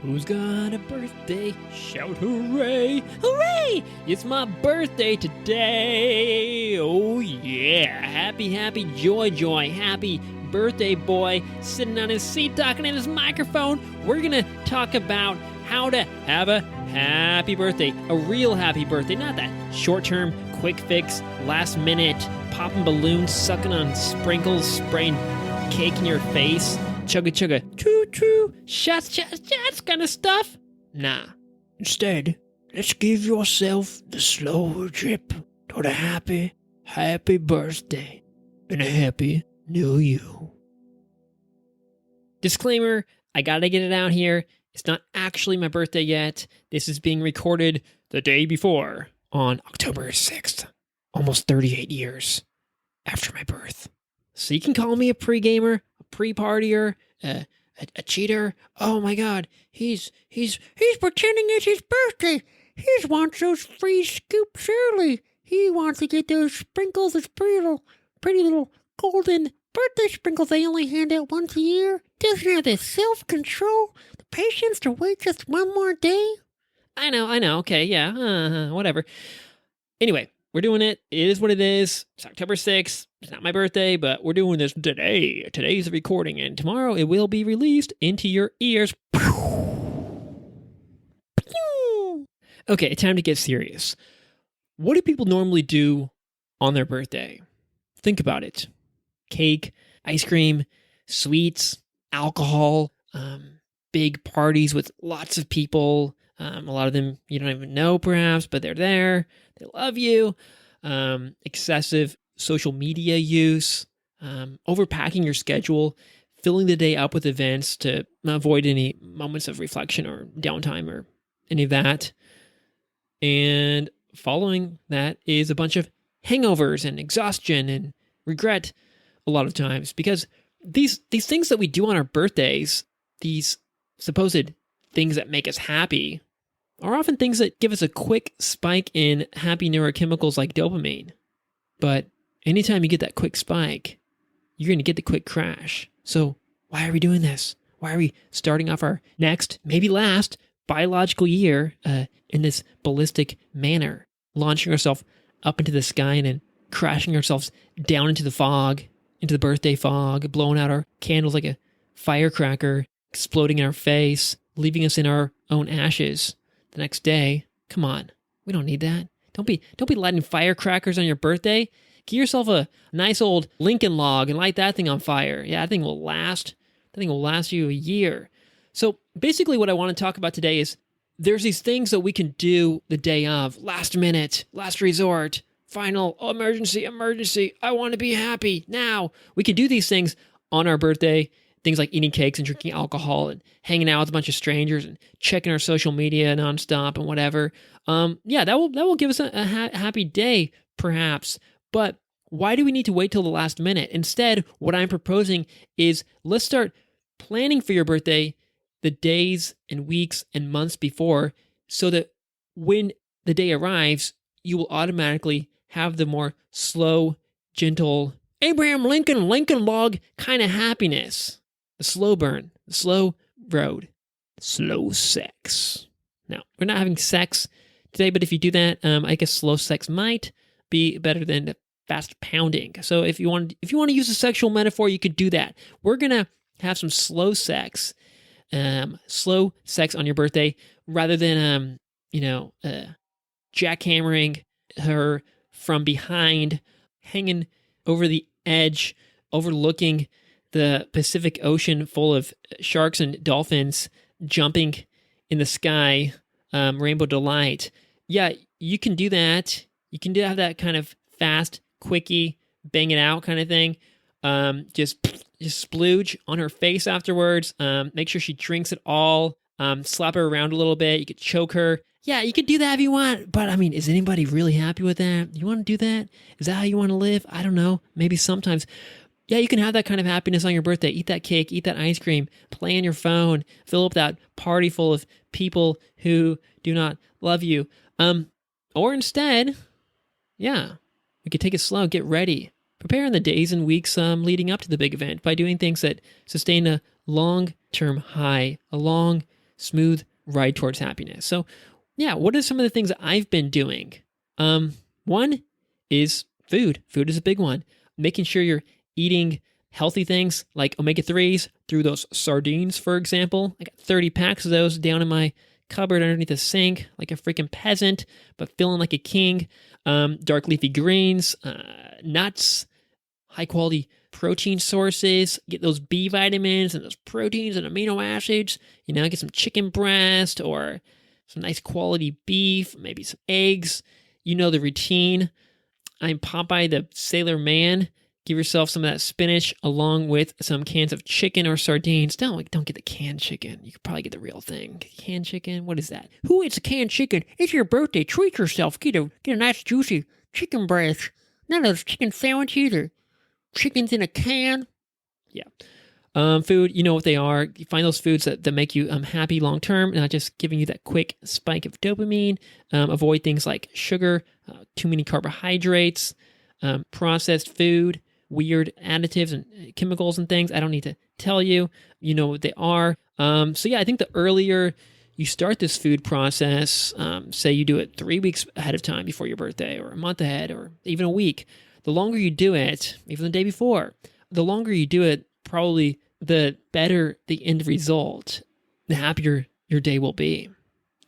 Who's got a birthday? Shout hooray! Hooray! It's my birthday today! Oh yeah! Happy, happy, joy, joy, happy birthday boy sitting on his seat talking in his microphone. We're gonna talk about how to have a happy birthday. A real happy birthday, not that short-term, quick fix, last minute, popping balloons, sucking on sprinkles, spraying cake in your face, chugga chugga, choo choo, shots, shots, shots kind of stuff. Nah. Instead, let's give yourself the slow drip to the happy, happy birthday and a happy new you. Disclaimer, I gotta get it out here. It's not actually my birthday yet. This is being recorded the day before, on October 6th, almost 38 years after my birth. So you can call me a pre-gamer, a pre-partier, a cheater. Oh my God, he's pretending it's his birthday. He wants those free scoops early. He wants to get those sprinkles, those pretty little golden birthday sprinkles they only hand out once a year. Doesn't have the self-control, the patience to wait just one more day. I know. Okay, yeah, whatever. Anyway, we're doing it. It is what it is. It's October 6th. It's not my birthday, but we're doing this today. Today's the recording, and tomorrow it will be released into your ears. Okay, time to get serious. What do people normally do on their birthday? Think about it. Cake, ice cream, sweets, alcohol, big parties with lots of people. A lot of them you don't even know perhaps, but they're there. They love you. Excessive social media use, overpacking your schedule, filling the day up with events to avoid any moments of reflection or downtime or any of that. And following that is a bunch of hangovers and exhaustion and regret a lot of times, because these things that we do on our birthdays, these supposed things that make us happy, are often things that give us a quick spike in happy neurochemicals like dopamine. But anytime you get that quick spike, you're going to get the quick crash. So why are we doing this? Why are we starting off our next, maybe last, biological year in this ballistic manner, launching ourselves up into the sky and then crashing ourselves down into the fog, into the birthday fog, blowing out our candles like a firecracker, exploding in our face, leaving us in our own ashes the next day? Come on, we don't need that. Don't be lighting firecrackers on your birthday. Get yourself a nice old Lincoln log and light that thing on fire. Yeah, that thing will last. That thing will last you a year. So basically what I want to talk about today is there's these things that we can do the day of, last minute, last resort, final, emergency, I want to be happy now. We can do these things on our birthday, things like eating cakes and drinking alcohol and hanging out with a bunch of strangers and checking our social media nonstop and whatever. Yeah, that will give us a happy day, perhaps. But why do we need to wait till the last minute? Instead, what I'm proposing is let's start planning for your birthday the days and weeks and months before, so that when the day arrives, you will automatically have the more slow, gentle, Abraham Lincoln log kind of happiness. The slow burn, the slow road, slow sex. Now, we're not having sex today, but if you do that, I guess slow sex might be better than fast pounding. So if you want to use a sexual metaphor, you could do that. We're gonna have some slow sex on your birthday, rather than jackhammering her from behind, hanging over the edge, overlooking the Pacific Ocean full of sharks and dolphins jumping in the sky, rainbow delight. Yeah, you can do that. You can have that kind of fast, quickie, bang it out kind of thing. Just splooge on her face afterwards. Make sure she drinks it all. Slap her around a little bit. You could choke her. Yeah, you could do that if you want. But I mean, is anybody really happy with that? You want to do that? Is that how you want to live? I don't know. Maybe sometimes. Yeah, you can have that kind of happiness on your birthday. Eat that cake, eat that ice cream, play on your phone, fill up that party full of people who do not love you. Or instead, yeah, we could take it slow, get ready. Prepare in the days and weeks leading up to the big event by doing things that sustain a long-term high, a long smooth ride towards happiness. So yeah, what are some of the things that I've been doing? One is food. Food is a big one. Making sure you're eating healthy things like omega-3s through those sardines, for example. I got 30 packs of those down in my cupboard underneath the sink like a freaking peasant, but feeling like a king. Dark leafy greens, nuts, high-quality protein sources. Get those B vitamins and those proteins and amino acids. Get some chicken breast or some nice quality beef, maybe some eggs. You know the routine. I'm Popeye the Sailor Man. Give yourself some of that spinach along with some cans of chicken or sardines. Don't get the canned chicken. You could probably get the real thing. Canned chicken? What is that? Who eats a canned chicken? It's your birthday. Treat yourself. Get a nice juicy chicken breast. None of those chicken sandwiches or chickens in a can. Yeah. Food, you know what they are. You find those foods that make you happy long term, not just giving you that quick spike of dopamine. Avoid things like sugar, too many carbohydrates, processed food, weird additives and chemicals and things. I don't need to tell you. You know what they are. So yeah, I think the earlier you start this food process, say you do it 3 weeks ahead of time before your birthday, or a month ahead, or even a week, the longer you do it, even the day before, the longer you do it, probably the better the end result, the happier your day will be.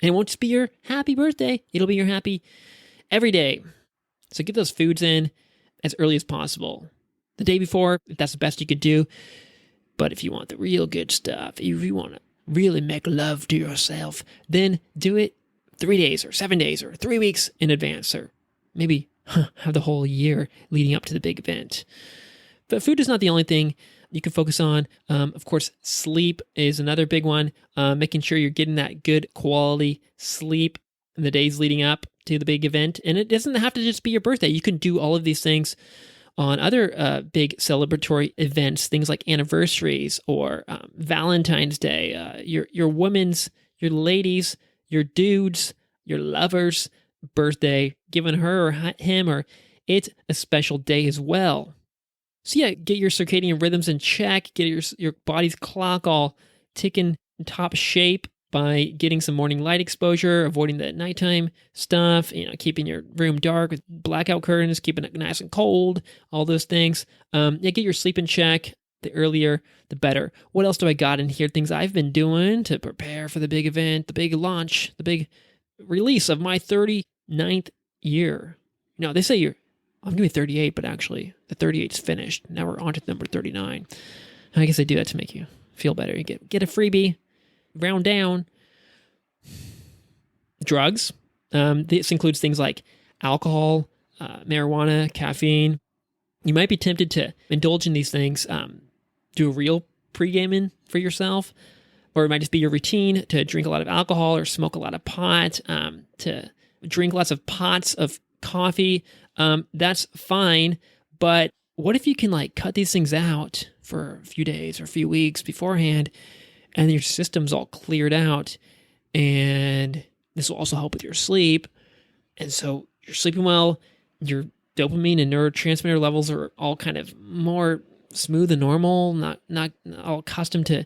And it won't just be your happy birthday. It'll be your happy every day. So get those foods in as early as possible. The day before, if that's the best you could do. But if you want the real good stuff, if you want to really make love to yourself, then do it 3 days or 7 days or 3 weeks in advance, or maybe have the whole year leading up to the big event. But food is not the only thing you can focus on. Of course, sleep is another big one. Making sure you're getting that good quality sleep in the days leading up to the big event. And it doesn't have to just be your birthday. You can do all of these things on other big celebratory events, things like anniversaries or Valentine's Day, your women's, your ladies, your dudes, your lovers' birthday, giving her or him or it a special day as well. So yeah, get your circadian rhythms in check, get your body's clock all ticking in top shape by getting some morning light exposure, avoiding the nighttime stuff, keeping your room dark with blackout curtains, keeping it nice and cold, all those things. Get your sleep in check. The earlier, the better. What else do I got in here? Things I've been doing to prepare for the big event, the big launch, the big release of my 39th year. They say I'm doing 38, but actually the 38's finished. Now we're on to number 39. I guess I do that to make you feel better. You get a freebie, round down. Drugs. This includes things like alcohol, marijuana, caffeine. You might be tempted to indulge in these things, do a real pre-gaming for yourself, or it might just be your routine to drink a lot of alcohol or smoke a lot of pot, to drink lots of pots of coffee. That's fine, but what if you can cut these things out for a few days or a few weeks beforehand, and your system's all cleared out, and this will also help with your sleep, and so you're sleeping well, your dopamine and neurotransmitter levels are all kind of more smooth and normal, not all accustomed to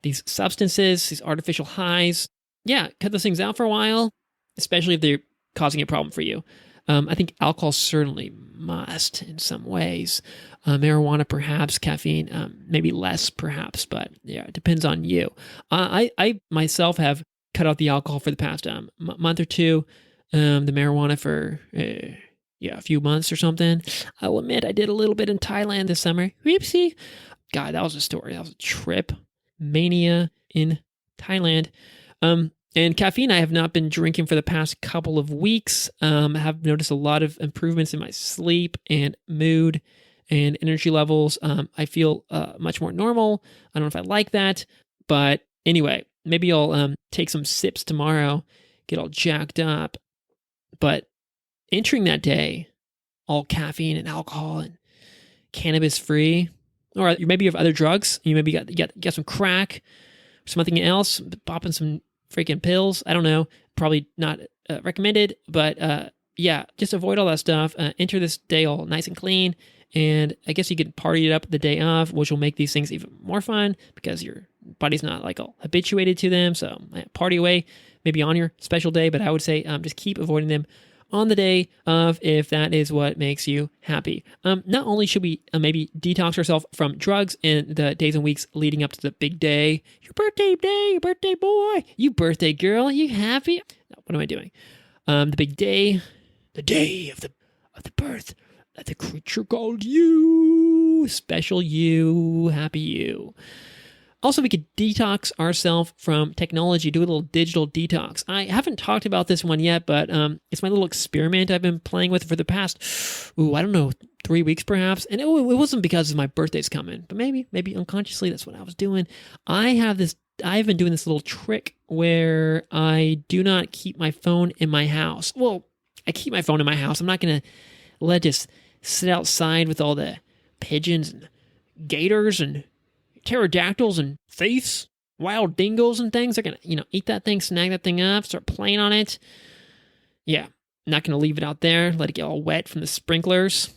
these substances, these artificial highs. Yeah, cut those things out for a while, especially if they're causing a problem for you. I think alcohol certainly must in some ways. Marijuana, perhaps. Caffeine, maybe less, perhaps. But yeah, it depends on you. I myself have cut out the alcohol for the past month or two. The marijuana for a few months or something. I'll admit I did a little bit in Thailand this summer. Whoopsie. God, that was a story. That was a trip. Mania in Thailand. And caffeine, I have not been drinking for the past couple of weeks. I have noticed a lot of improvements in my sleep and mood and energy levels. I feel much more normal. I don't know if I like that. But anyway, maybe I'll take some sips tomorrow, get all jacked up. But entering that day, all caffeine and alcohol and cannabis free, or maybe you have other drugs. You maybe got some crack, something else, popping some freaking pills. I don't know. Probably not recommended, but yeah, just avoid all that stuff. Enter this day all nice and clean, and I guess you could party it up the day of, which will make these things even more fun because you're body's not like all habituated to them. So party away, maybe on your special day, but I would say just keep avoiding them on the day of if that is what makes you happy. Not only should we maybe detox ourselves from drugs in the days and weeks leading up to the big day, your birthday day, your birthday boy, you birthday girl, you happy? No, what am I doing? The big day, the day of the birth of the creature called you, special you, happy you. Also, we could detox ourselves from technology, do a little digital detox. I haven't talked about this one yet, but it's my little experiment I've been playing with for the past, I don't know, 3 weeks perhaps. And it wasn't because my birthday's coming, but maybe unconsciously that's what I was doing. I've been doing this little trick where I do not keep my phone in my house. Well, I keep my phone in my house. I'm not going to let it just sit outside with all the pigeons and gators and pterodactyls and thieves, wild dingoes and things. They're going to, eat that thing, snag that thing up, start playing on it. Yeah, not going to leave it out there, let it get all wet from the sprinklers.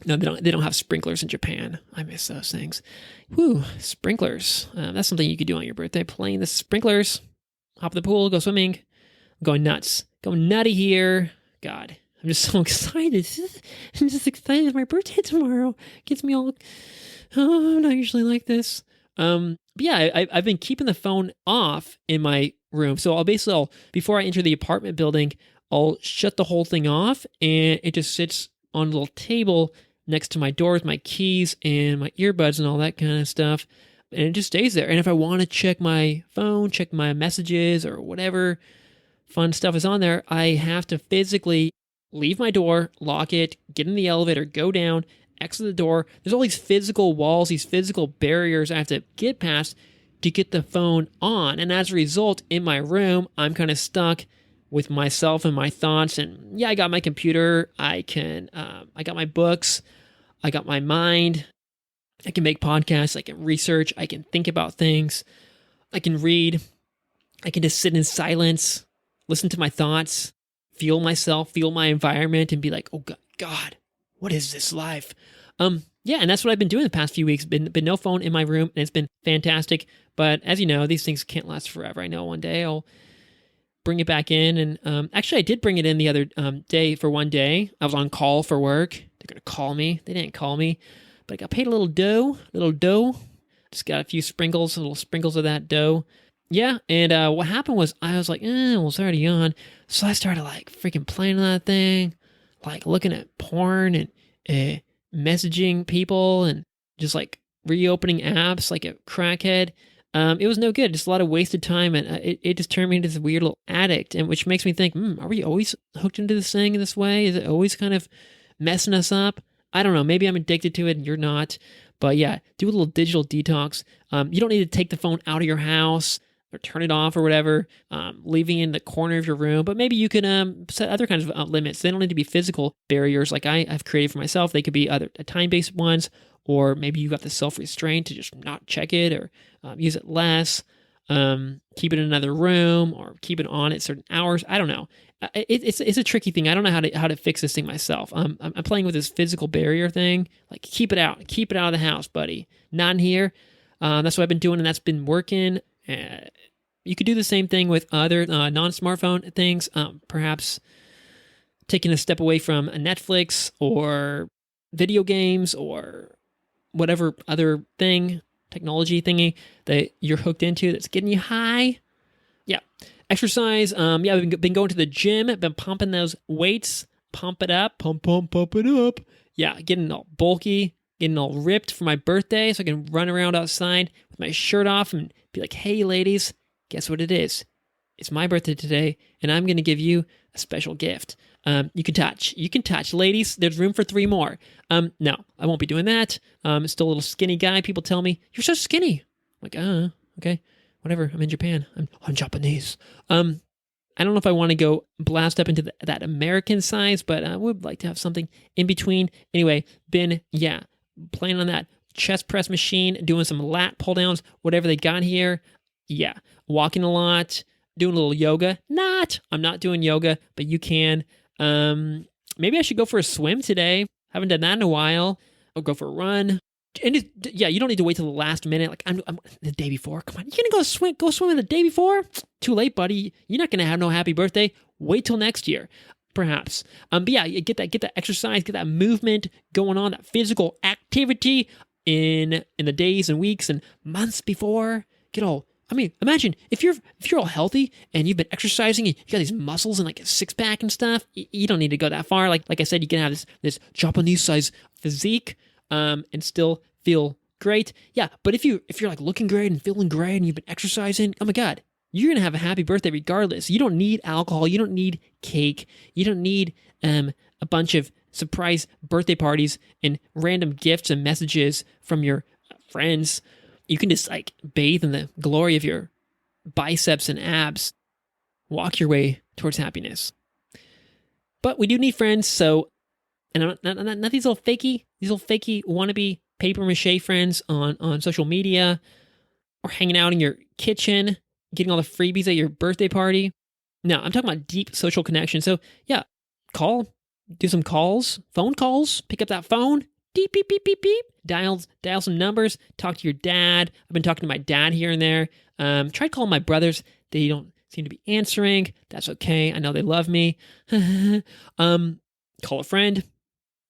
No, they don't have sprinklers in Japan. I miss those things. Woo, sprinklers. That's something you could do on your birthday, playing the sprinklers. Hop in the pool, go swimming. I'm going nuts. Going nutty here. God, I'm just so excited. I'm just excited. It's my birthday tomorrow. Gets me all... Oh, I'm not usually like this. But yeah, I've been keeping the phone off in my room. So I'll before I enter the apartment building, I'll shut the whole thing off, and it just sits on a little table next to my door with my keys and my earbuds and all that kind of stuff. And it just stays there. And if I want to check my phone, check my messages or whatever fun stuff is on there, I have to physically leave my door, lock it, get in the elevator, go down, exit the door. There's all these physical walls, these physical barriers I have to get past to get the phone on. And as a result, in my room, I'm kind of stuck with myself and my thoughts. And yeah, I got my computer. I got my books. I got my mind. I can make podcasts. I can research. I can think about things. I can read. I can just sit in silence, listen to my thoughts, feel myself, feel my environment, and be like, oh God, what is this life? Yeah, and that's what I've been doing the past few weeks. Been no phone in my room, and it's been fantastic. But as you know, these things can't last forever. I know one day I'll bring it back in. And actually, I did bring it in the other day for one day. I was on call for work. They're going to call me. They didn't call me, but I got paid a little dough. Just got a few little sprinkles of that dough. Yeah, and what happened was I was like, well, it's already on. So I started like freaking playing on that thing, like looking at porn and messaging people and just like reopening apps like a crackhead. It was no good, just a lot of wasted time, and it just turned me into this weird little addict, and which makes me think, are we always hooked into this thing in this way? Is it always kind of messing us up? I don't know, maybe I'm addicted to it and you're not, but yeah, do a little digital detox. You don't need to take the phone out of your house or turn it off or whatever, leaving it in the corner of your room. But maybe you can set other kinds of limits. They don't need to be physical barriers like I've created for myself. They could be other time-based ones, or maybe you got the self-restraint to just not check it or use it less, keep it in another room, or keep it on at certain hours. I don't know. It's a tricky thing. I don't know how to fix this thing myself. I'm playing with this physical barrier thing. Like, keep it out of the house, buddy. Not in here. That's what I've been doing, and that's been working. You could do the same thing with other non-smartphone things, perhaps taking a step away from a Netflix or video games or whatever other technology thingy that you're hooked into that's getting you high. Yeah. Exercise. Yeah, I've been going to the gym, been pumping those weights, pump it up. Yeah, getting all bulky, getting all ripped for my birthday so I can run around outside with my shirt off and be like, hey, ladies, guess what it is? It's my birthday today, and I'm going to give you a special gift. You can touch. Ladies, there's room for 3 more. No, I won't be doing that. I'm still a little skinny guy. People tell me, you're so skinny. I'm like, okay, whatever. I'm in Japan. I'm Japanese. I don't know if I want to go blast up into that American size, but I would like to have something in between. Anyway, playing on that chest press machine, doing some lat pull downs, whatever they got here. Yeah, walking a lot, doing a little yoga. I'm not doing yoga, but you can. Maybe I should go for a swim today. Haven't done that in a while. I'll go for a run. And you don't need to wait till the last minute. Like I'm the day before. Come on, you're gonna go swimming the day before? Too late, buddy. You're not gonna have no happy birthday. Wait till next year, perhaps. But yeah, you get that exercise, get that movement going on, that physical activity in the days and weeks and months before. Imagine if you're all healthy and you've been exercising and you got these muscles and like a six pack and stuff. You don't need to go that far. Like I said, you can have this Japanese size physique. And still feel great. Yeah, but if you're like looking great and feeling great and you've been exercising, oh my God, you're going to have a happy birthday regardless. You don't need alcohol. You don't need cake. You don't need a bunch of surprise birthday parties and random gifts and messages from your friends. You can just like bathe in the glory of your biceps and abs. Walk your way towards happiness. But we do need friends, so... And not these little fakey wannabe paper mache friends on social media or hanging out in your kitchen, getting all the freebies at your birthday party. No, I'm talking about deep social connection. So yeah, do some calls, phone calls, pick up that phone, beep, beep, beep, beep, beep, dial some numbers, talk to your dad. I've been talking to my dad here and there. Tried calling my brothers. They don't seem to be answering. That's okay. I know they love me. Call a friend.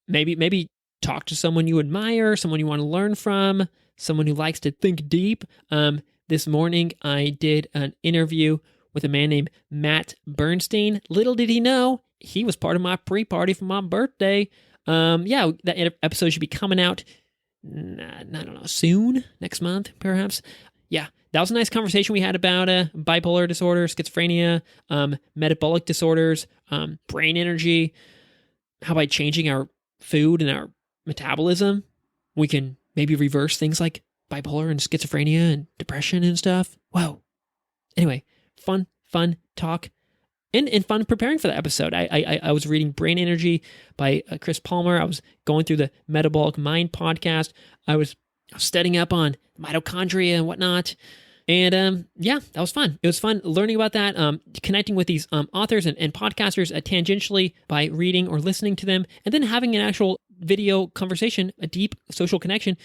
Maybe talk to someone you admire, someone you want to learn from, someone who likes to think deep. This morning, I did an interview with a man named Matt Bernstein. Little did he know, he was part of my pre-party for my birthday. That episode should be coming out, I don't know, soon, next month, perhaps. Yeah, that was a nice conversation we had about bipolar disorder, schizophrenia, metabolic disorders, brain energy, how by changing our food and our metabolism, we can maybe reverse things like bipolar and schizophrenia and depression and stuff. Wow. Anyway, fun talk and fun preparing for that episode. I was reading Brain Energy by Chris Palmer. I was going through the Metabolic Mind podcast. I was studying up on mitochondria and whatnot. And that was fun. It was fun learning about that, connecting with these authors and podcasters tangentially by reading or listening to them, and then having an actual video conversation, a deep social connection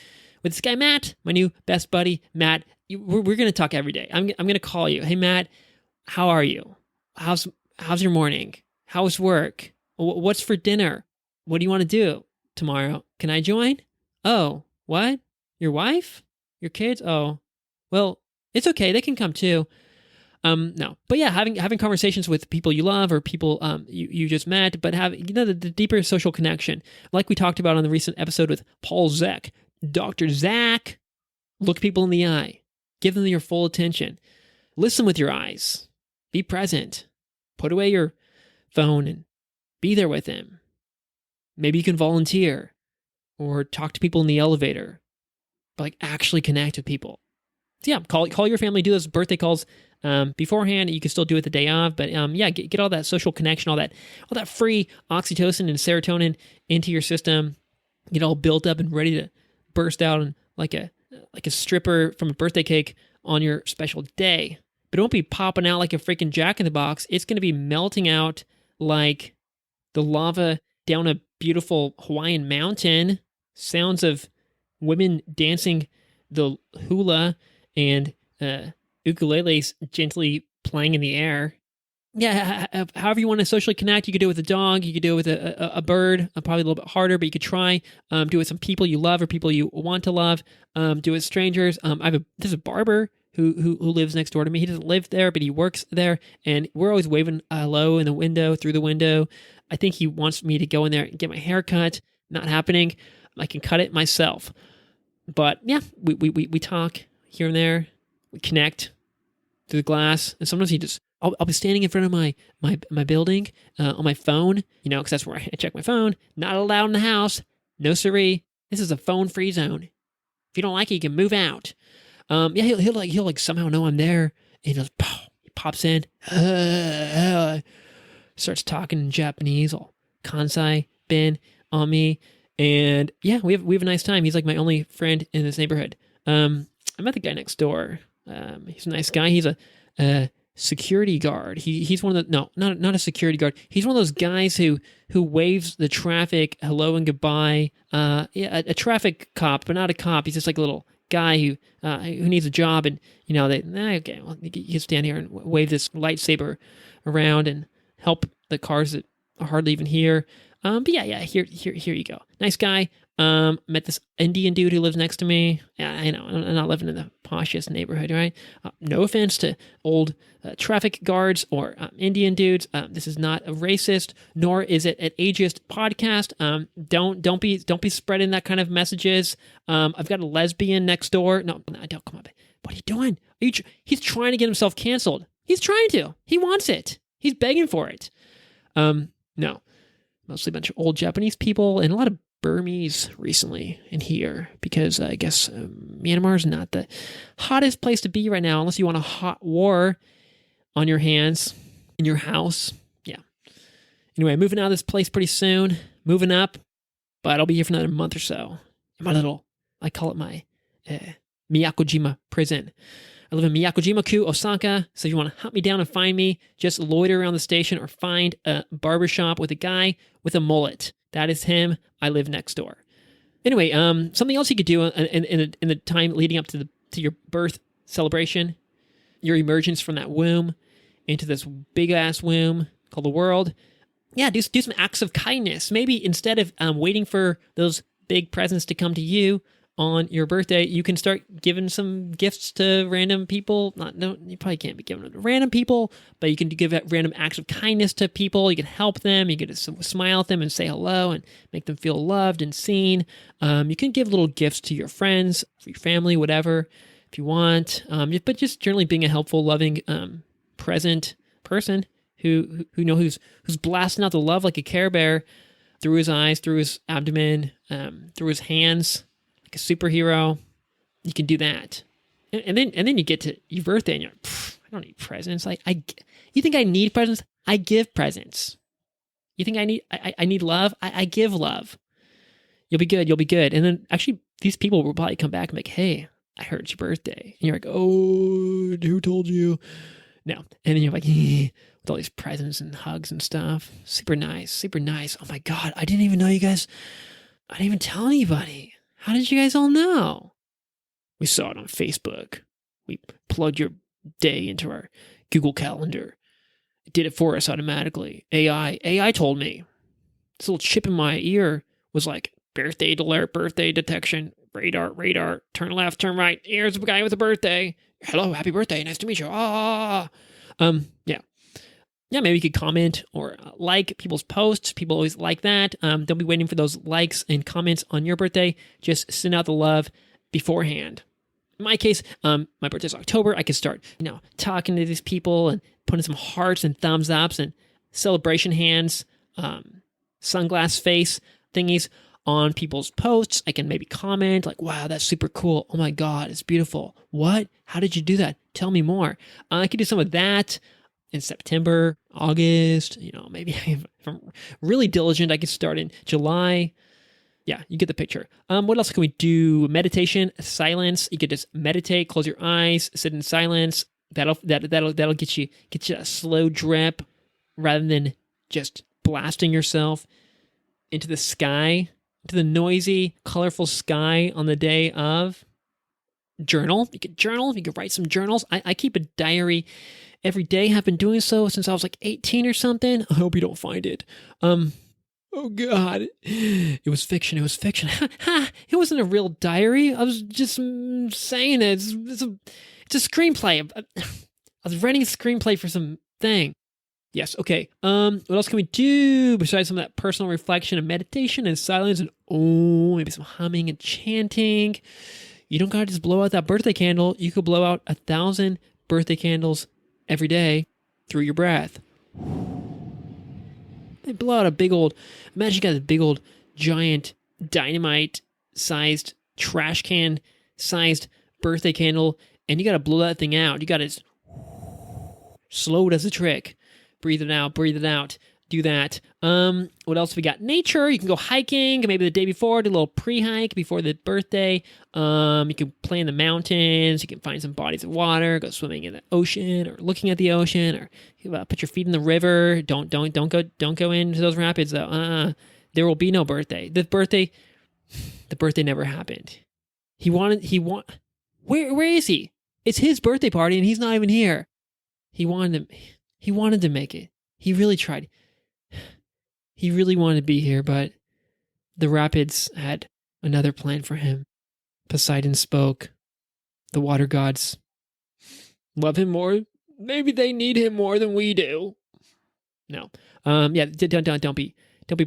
with this guy, Matt, my new best buddy, Matt. We're going to talk every day. I'm going to call you. Hey, Matt, how are you? How's your morning? How's work? What's for dinner? What do you want to do tomorrow? Can I join? Oh, what? Your wife? Your kids? Oh, well... It's okay. They can come too. No. But yeah, having conversations with people you love or people you just met, but have the deeper social connection. Like we talked about on the recent episode with Paul Zek. Dr. Zach, look people in the eye. Give them your full attention. Listen with your eyes. Be present. Put away your phone and be there with them. Maybe you can volunteer or talk to people in the elevator. But like actually connect with people. So yeah, call your family, do those birthday calls beforehand. You can still do it the day of, but get all that social connection, all that free oxytocin and serotonin into your system. Get all built up and ready to burst out and like a stripper from a birthday cake on your special day. But it won't be popping out like a freaking Jack in the Box. It's going to be melting out like the lava down a beautiful Hawaiian mountain. Sounds of women dancing the hula and ukuleles gently playing in the air. Yeah, however you want to socially connect, you could do it with a dog, you could do it with a bird, probably a little bit harder, but you could try. Do it with some people you love or people you want to love. Do it with strangers. There's a barber who lives next door to me. He doesn't live there, but he works there, and we're always waving hello through the window. I think he wants me to go in there and get my hair cut. Not happening. I can cut it myself. But yeah, we talk here and there. We connect through the glass, and sometimes I'll be standing in front of my building on my phone, because that's where I check my phone. Not allowed in the house. No siree. This is a phone-free zone. If you don't like it, you can move out. He'll somehow know I'm there. And he pops in, starts talking in Japanese, all Kansai Ben on me, and yeah, we have a nice time. He's like my only friend in this neighborhood. I met the guy next door. He's a nice guy. He's a security guard. He's one of the no, not a security guard. He's one of those guys who waves the traffic hello and goodbye. Yeah, a traffic cop, but not a cop. He's just like a little guy who needs a job, and okay, well, you can stand here and wave this lightsaber around and help the cars that are hardly even here. But yeah, here you go. Nice guy. Met this Indian dude who lives next to me. Yeah, I know, I'm not living in the poshest neighborhood, right? No offense to old traffic guards or Indian dudes. This is not a racist, nor is it an ageist podcast. Don't be spreading that kind of messages. I've got a lesbian next door. No, don't come up. What are you doing? He's trying to get himself canceled. He's trying to. He wants it. He's begging for it. No, mostly a bunch of old Japanese people and a lot of Burmese recently in here because I guess Myanmar is not the hottest place to be right now unless you want a hot war on your hands in your house. Yeah. Anyway, moving out of this place pretty soon. Moving up, but I'll be here for another month or so. I call it my Miyakojima prison. I live in Miyakojima-ku, Osaka, so if you want to hunt me down and find me, just loiter around the station or find a barbershop with a guy with a mullet. That is him. I live next door. Anyway, something else you could do in the time leading up to your birth celebration, your emergence from that womb into this big-ass womb called the world. Yeah, do some acts of kindness. Maybe instead of waiting for those big presents to come to you on your birthday, you can start giving some gifts to random people. You probably can't be giving them to random people, but you can give random acts of kindness to people. You can help them. You get to smile at them and say hello and make them feel loved and seen. You can give little gifts to your friends, for your family, whatever, if you want. But just generally being a helpful, loving, present person who's blasting out the love like a Care Bear through his eyes, through his abdomen, through his hands. Like a superhero, you can do that, and then you get to your birthday, and you're like, I don't need presents. You think I need presents? I give presents. You think I need love? I give love. You'll be good. And then actually, these people will probably come back and be like, hey, I heard it's your birthday, and you're like, oh, who told you? No, and then you're like, with all these presents and hugs and stuff, super nice. Oh my God, I didn't even know you guys. I didn't even tell anybody. How did you guys all know? We saw it on Facebook. We plugged your day into our Google Calendar. It did it for us automatically. AI told me. This little chip in my ear was like, birthday alert, birthday detection, radar, turn left, turn right. Here's a guy with a birthday. Hello, happy birthday, nice to meet you. Yeah. Yeah, maybe you could comment or like people's posts. People always like that. Don't be waiting for those likes and comments on your birthday. Just send out the love beforehand. In my case, my birthday's October. I could start, talking to these people and putting some hearts and thumbs ups and celebration hands, sunglass face thingies on people's posts. I can maybe comment like, wow, that's super cool. Oh my God, it's beautiful. What? How did you do that? Tell me more. I could do some of that. In September, August, maybe if I'm really diligent, I could start in July. Yeah, you get the picture. What else can we do? Meditation, silence. You could just meditate, close your eyes, sit in silence. That'll get you a slow drip rather than just blasting yourself into the sky, into the noisy, colorful sky on the day of. Journal. You could write some journals. I keep a diary every day. Have been doing so since I was like 18 or something. I hope you don't find it. Oh God, it was fiction. It wasn't a real diary. I was just saying it. It's a screenplay. I was writing a screenplay for some thing. Yes. Okay. What else can we do besides some of that personal reflection and meditation and silence and maybe some humming and chanting? You don't gotta just blow out that birthday candle. You could blow out 1,000 birthday candles every day through your breath. They blow out imagine you got a big old giant dynamite-sized trash can-sized birthday candle, and you gotta blow that thing out. You gotta slow does the trick. Breathe it out. do that. What else we got? Nature. You can go hiking. Maybe the day before, do a little pre-hike before the birthday. You can play in the mountains. You can find some bodies of water. Go swimming in the ocean, or looking at the ocean, or put your feet in the river. Don't go into those rapids though. There will be no birthday. The birthday never happened. Where is he? It's his birthday party and he's not even here. He wanted to make it. He really tried. He really wanted to be here, but the rapids had another plan for him. Poseidon spoke. The water gods love him more. Maybe they need him more than we do. No. Don't be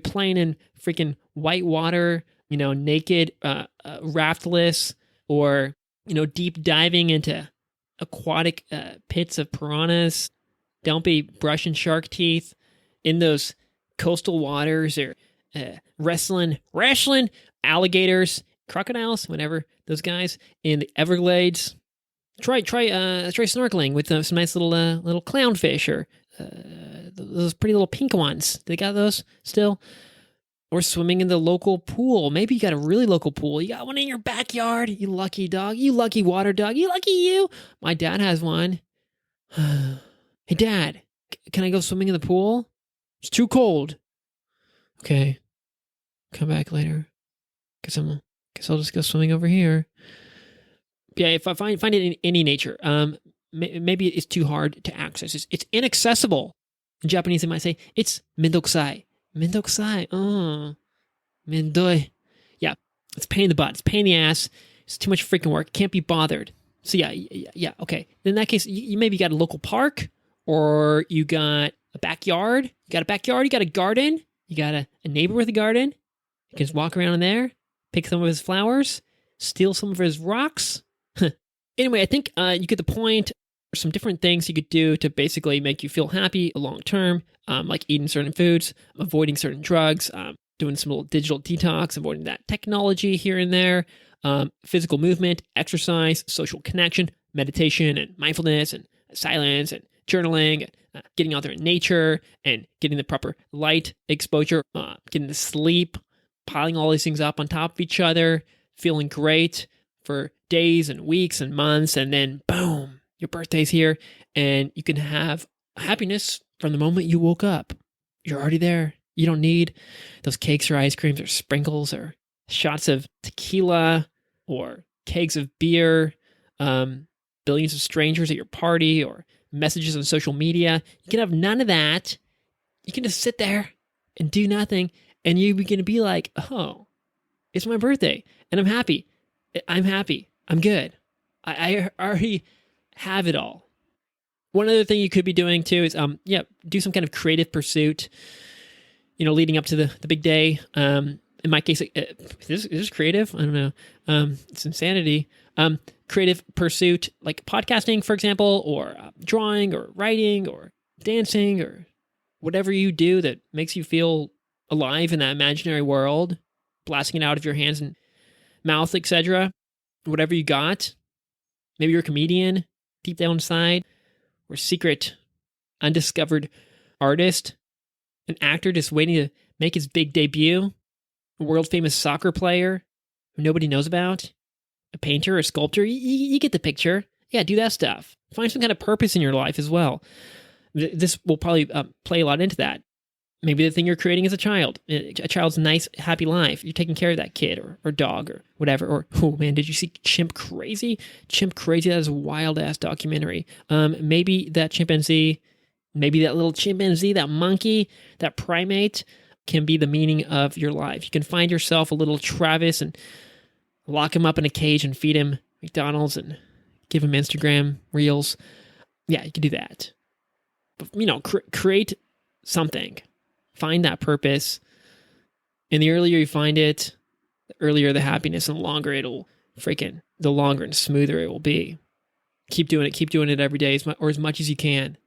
playing in freaking white water, naked, raftless, or, deep diving into aquatic pits of piranhas. Don't be brushing shark teeth in those coastal waters, or wrestling alligators, crocodiles, whatever, those guys in the Everglades. Try snorkeling with some nice little clownfish, or those pretty little pink ones. They got those still? Or swimming in the local pool. Maybe you got a really local pool. You got one in your backyard. You lucky dog. You lucky water dog. You lucky you. My dad has one. Hey, Dad, can I go swimming in the pool? It's too cold. Okay. Come back later. Guess I'll just go swimming over here. Yeah, if I find it in any nature, maybe it's too hard to access. It's inaccessible. In Japanese, they might say, it's mendokusai. Mendokusai. Oh. Mendoi. Yeah, it's pain in the butt. It's pain in the ass. It's too much freaking work. Can't be bothered. So yeah, okay. In that case, you maybe got a local park, or you got a backyard. You got a garden. You got a neighbor with a garden. You can just walk around in there, pick some of his flowers, steal some of his rocks. Anyway, I think you get the point. There's some different things you could do to basically make you feel happy long term, like eating certain foods, avoiding certain drugs, doing some little digital detox, avoiding that technology here and there, physical movement, exercise, social connection, meditation, and mindfulness, and silence, and journaling, and getting out there in nature, and getting the proper light exposure, getting to sleep, piling all these things up on top of each other, feeling great for days and weeks and months, and then boom, your birthday's here, and you can have happiness from the moment you woke up. You're already there. You don't need those cakes or ice creams or sprinkles or shots of tequila or kegs of beer, billions of strangers at your party, or messages on social media. You can have none of that. You can just sit there and do nothing, and you're going to be like, oh, it's my birthday, and I'm happy. I'm good. I already have it all. One other thing you could be doing too is, do some kind of creative pursuit, leading up to the big day. In my case, is this creative? I don't know. It's insanity. Creative pursuit, like podcasting, for example, or drawing, or writing, or dancing, or whatever you do that makes you feel alive in that imaginary world, blasting it out of your hands and mouth, etc. Whatever you got. Maybe you're a comedian deep down inside, or secret, undiscovered artist, an actor just waiting to make his big debut, a world-famous soccer player who nobody knows about, a painter, a sculptor. You get the picture. Yeah, do that stuff. Find some kind of purpose in your life as well. This will probably play a lot into that. Maybe the thing you're creating is a child's nice, happy life. You're taking care of that kid or dog or whatever. Or, oh man, did you see Chimp Crazy? Chimp Crazy, that is a wild-ass documentary. Maybe that chimpanzee, maybe that little chimpanzee, that monkey, that primate can be the meaning of your life. You can find yourself a little Travis and lock him up in a cage and feed him McDonald's and give him Instagram reels. Yeah, you can do that. But, create something. Find that purpose. And the earlier you find it, the earlier the happiness, and the longer and smoother it will be. Keep doing it every day, or as much as you can.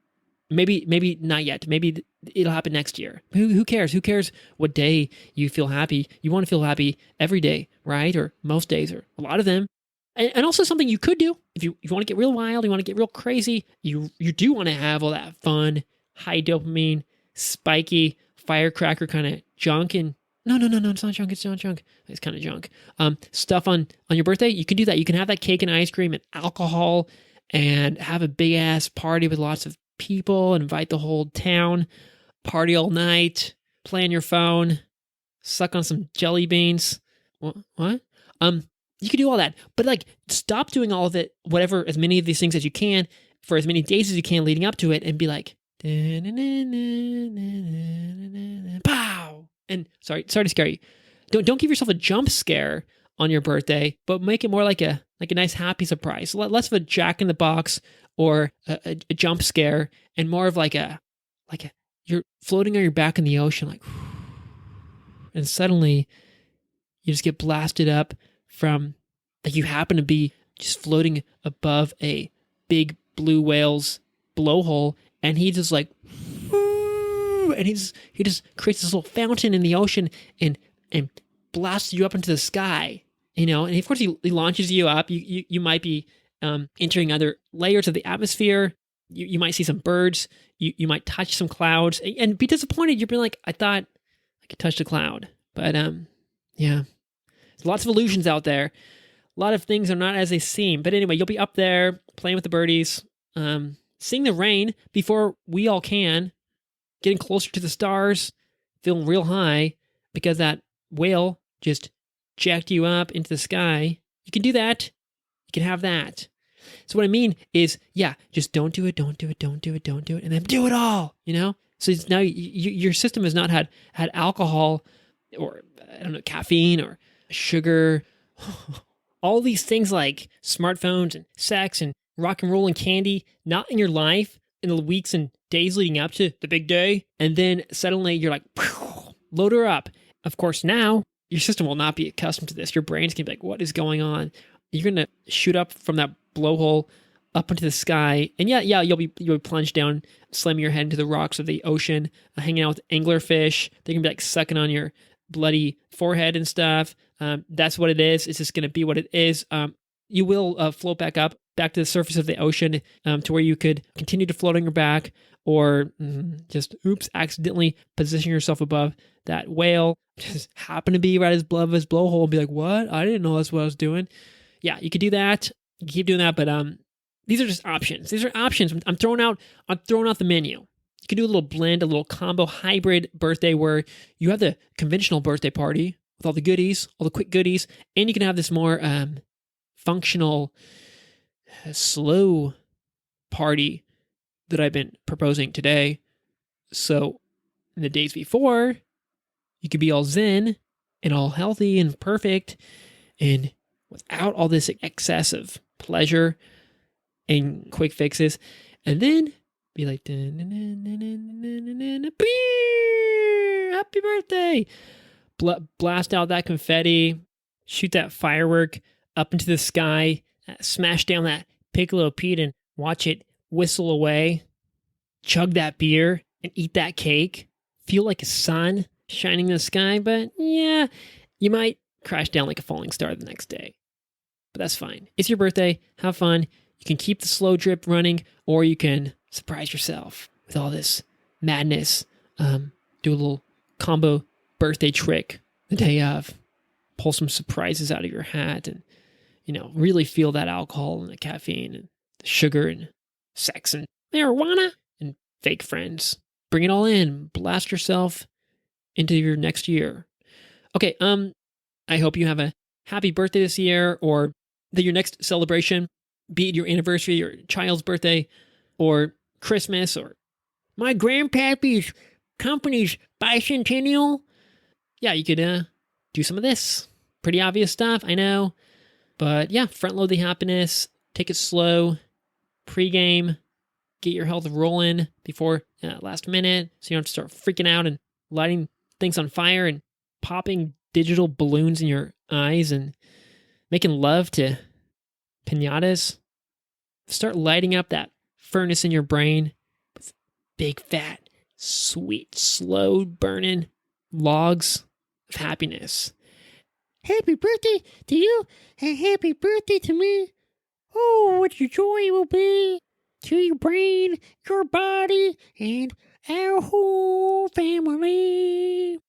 Maybe not yet. Maybe it'll happen next year. Who cares? Who cares what day you feel happy? You want to feel happy every day, right? Or most days, or a lot of them. And also something you could do, if you want to get real wild, you want to get real crazy, you do want to have all that fun, high dopamine, spiky firecracker kind of junk. And no, it's not junk. It's not junk. It's kind of junk. Stuff on your birthday, you can do that. You can have that cake and ice cream and alcohol and have a big ass party with lots of people, invite the whole town, party all night, play on your phone, suck on some jelly beans. What? You can do all that, but like stop doing all of it, whatever, as many of these things as you can for as many days as you can leading up to it, and be like, pow! And sorry to scare you. Don't give yourself a jump scare on your birthday, but make it more like a nice happy surprise. Less of a Jack in the Box or a jump scare, and more of like a you're floating on your back in the ocean, like, and suddenly you just get blasted up from, like, you happen to be just floating above a big blue whale's blowhole, and he just like, and he just creates this little fountain in the ocean and blasts you up into the sky, and of course he launches you up. You might be entering other layers of the atmosphere. You might see some birds. You might touch some clouds and be disappointed. You'll be like, I thought I could touch the cloud, but yeah. There's lots of illusions out there. A lot of things are not as they seem. But anyway, you'll be up there playing with the birdies, seeing the rain before we all can, getting closer to the stars, feeling real high because that whale just jacked you up into the sky. You can do that. You can have that. So what I mean is, yeah, just don't do it, and then do it all, So now your system has not had alcohol or, I don't know, caffeine or sugar, all these things like smartphones and sex and rock and roll and candy, not in your life in the weeks and days leading up to the big day. And then suddenly you're like, load her up. Of course, now your system will not be accustomed to this. Your brain's going to be like, what is going on? You're going to shoot up from that blowhole up into the sky. And yeah, you'll be plunged down, slamming your head into the rocks of the ocean, hanging out with anglerfish. They're going to be like sucking on your bloody forehead and stuff. That's what it is. It's just going to be what it is. You will float back to the surface of the ocean to where you could continue to float on your back, or just accidentally position yourself above that whale. Just happen to be right above his blowhole and be like, what? I didn't know that's what I was doing. Yeah, you could do that. You can keep doing that, but these are just options. These are options. I'm throwing out the menu. You can do a little blend, a little combo hybrid birthday where you have the conventional birthday party with all the goodies, all the quick goodies, and you can have this more functional, slow party that I've been proposing today. So in the days before, you could be all zen and all healthy and perfect and without all this excessive pleasure and quick fixes. And then be like, happy birthday. Blast out that confetti, shoot that firework up into the sky, smash down that Piccolo Pete and watch it whistle away, chug that beer and eat that cake, feel like a sun shining in the sky. But yeah, you might crash down like a falling star the next day. But that's fine. It's your birthday. Have fun. You can keep the slow drip running, or you can surprise yourself with all this madness. Do a little combo birthday trick the day of. Pull some surprises out of your hat and, really feel that alcohol and the caffeine and the sugar and sex and marijuana and fake friends. Bring it all in. Blast yourself into your next year. Okay, I hope you have a happy birthday this year, or that your next celebration, be it your anniversary, your child's birthday, or Christmas, or my grandpappy's company's bicentennial. Yeah, you could do some of this. Pretty obvious stuff, I know. But yeah, front load the happiness, take it slow, pregame, get your health rolling before last minute, so you don't have to start freaking out and lighting things on fire and popping digital balloons in your eyes and making love to piñatas. Start lighting up that furnace in your brain with big, fat, sweet, slow burning logs of happiness. Happy birthday to you, and happy birthday to me. Oh, what your joy will be to your brain, your body, and our whole family.